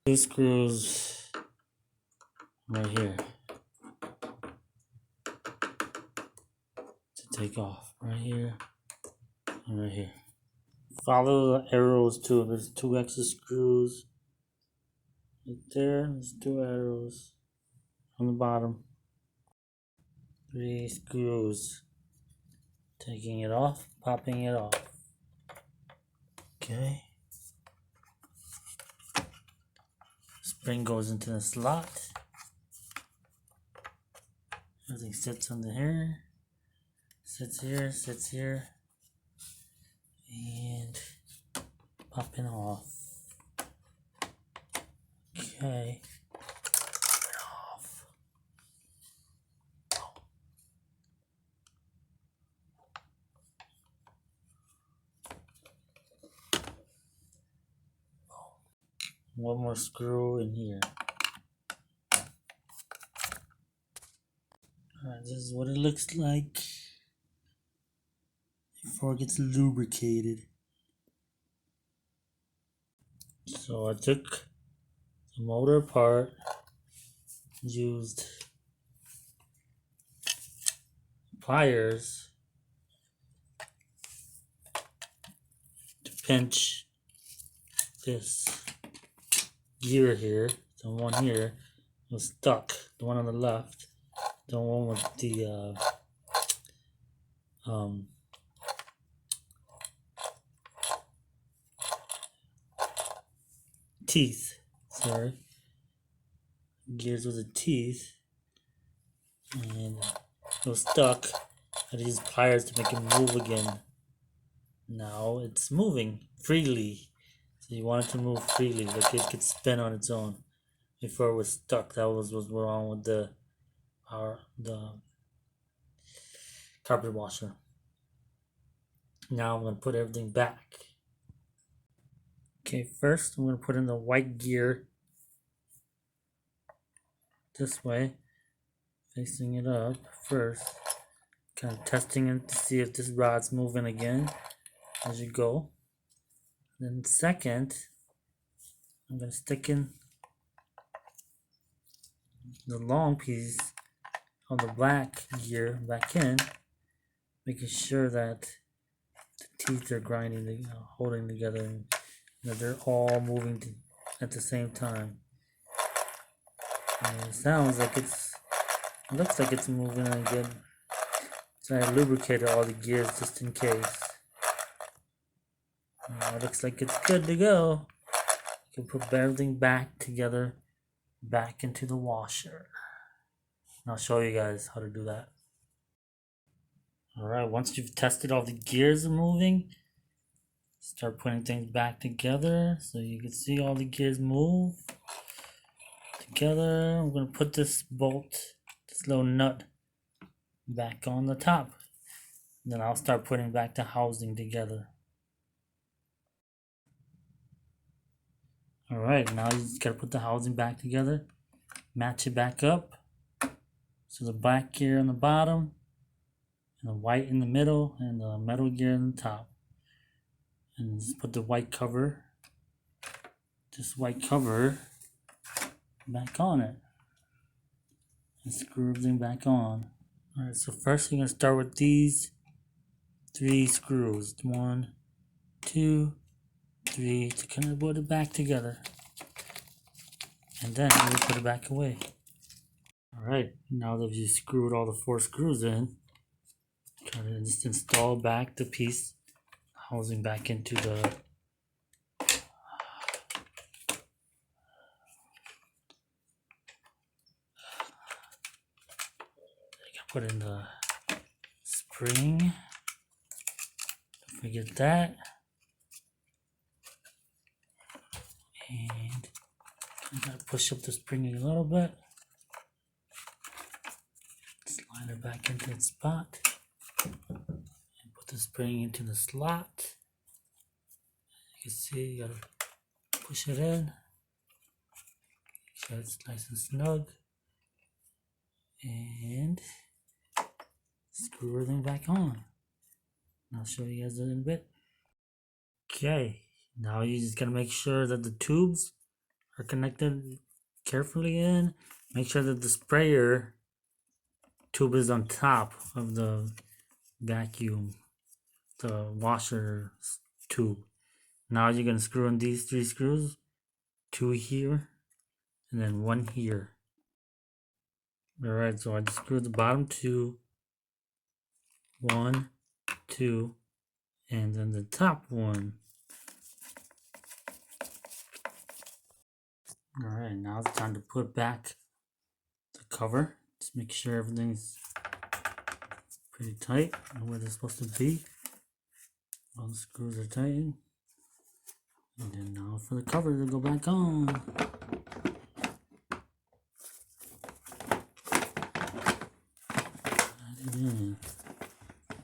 Two screws right here to take off. Right here and right here. Follow the arrows too. There's two extra screws right there. There's two arrows on the bottom. 3 screws. Taking it off, popping it off. Okay. Spring goes into the slot. Everything sits under here. Sits here. And popping off. Okay. Off. One more screw in here. Alright, this is what it looks like before it gets lubricated. So I took the motor apart, used pliers to pinch this gear here. The one here was stuck. The one on the left, the one with the teeth. Sorry, gears with the teeth, and it was stuck. I used pliers to make it move again. Now it's moving freely. So you want it to move freely, like it could spin on its own. Before it was stuck, that was wrong with the carpet washer. Now I'm gonna put everything back. Okay, first I'm gonna put in the white gear this way, facing it up first, kind of testing it to see if this rod's moving again as you go. Then second, I'm gonna stick in the long piece of the black gear back in, making sure that the teeth are grinding, holding together, and that they're all moving at the same time. And it sounds like it looks like it's moving again. So I lubricated all the gears just in case. It looks like it's good to go. You can put everything back together, back into the washer. And I'll show you guys how to do that. Alright, once you've tested all the gears are moving, start putting things back together so you can see all the gears move together. I'm going to put this bolt, this little nut, back on the top. Then I'll start putting back the housing together. Alright, now you just gotta put the housing back together, match it back up. So the black gear on the bottom, and the white in the middle, and the metal gear on the top. And just put the white cover, this white cover, back on it. And screw everything back on. Alright, so first you're gonna start with these 3 screws. 1, 2, 3 to kind of put it back together, and then we'll put it back away. Alright, now that you've screwed all the 4 screws in, try to just install back the piece housing back into the put in the spring. Don't forget that. And I gotta push up the spring a little bit. Slide it back into its spot. And put the spring into the slot. You can see you gotta push it in. Make sure it's nice and snug. And screw everything back on. And I'll show you guys in a bit. Okay, now you just gotta make sure that the tubes are connected carefully in. Make sure that the sprayer tube is on top of the vacuum, the washer tube. Now you're going to screw in these 3 screws, 2 here, and then 1 here. Alright, so I just screwed the bottom 2, 1, 2, and then the top 1. Alright, now it's time to put back the cover. Just make sure everything's pretty tight and where they're supposed to be. All the screws are tightened. And then now for the cover to go back on. Add it in.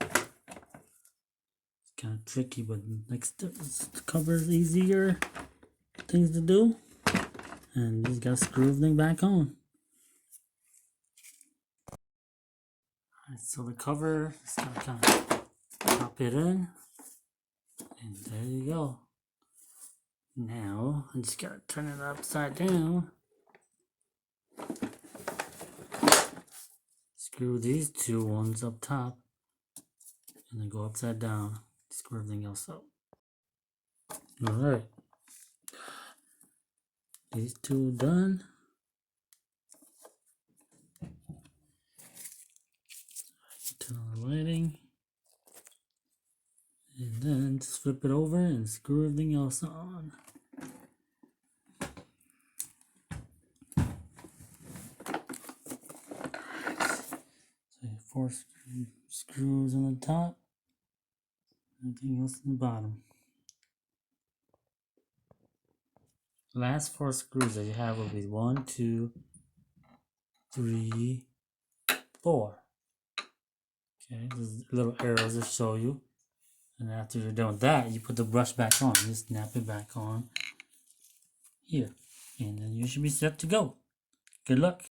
It's kind of tricky, but next the cover is easier things to do. And you just gotta screw everything back on. Alright, so the cover, just gotta kind of pop it in. And there you go. Now, I just gotta turn it upside down. Screw these 2 ones up top. And then go upside down. Screw everything else up. Alright. These 2 done. Turn on the lighting. And then just flip it over and screw everything else on. So 4 screws on the top, everything else on the bottom. The last 4 screws that you have will be 1, 2, 3, 4. Okay, there's little arrows to show you. And after you're done with that, you put the brush back on. You snap it back on here. And then you should be set to go. Good luck.